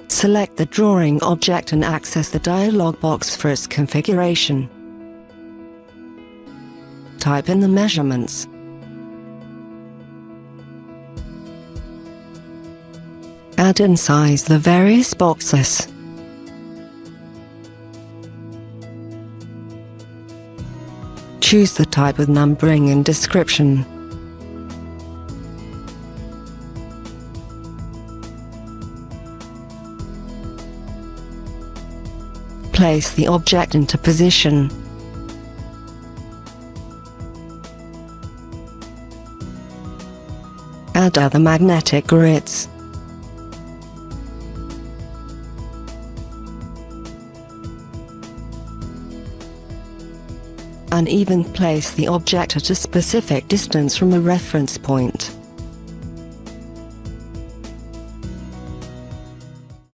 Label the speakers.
Speaker 1: Select the drawing object and access the dialog box for its configuration. Type in the measurements. Add and size the various boxes. Choose the type with numbering and description. Place the object into position. Add other magnetic grids. And even place the object at a specific distance from a reference point.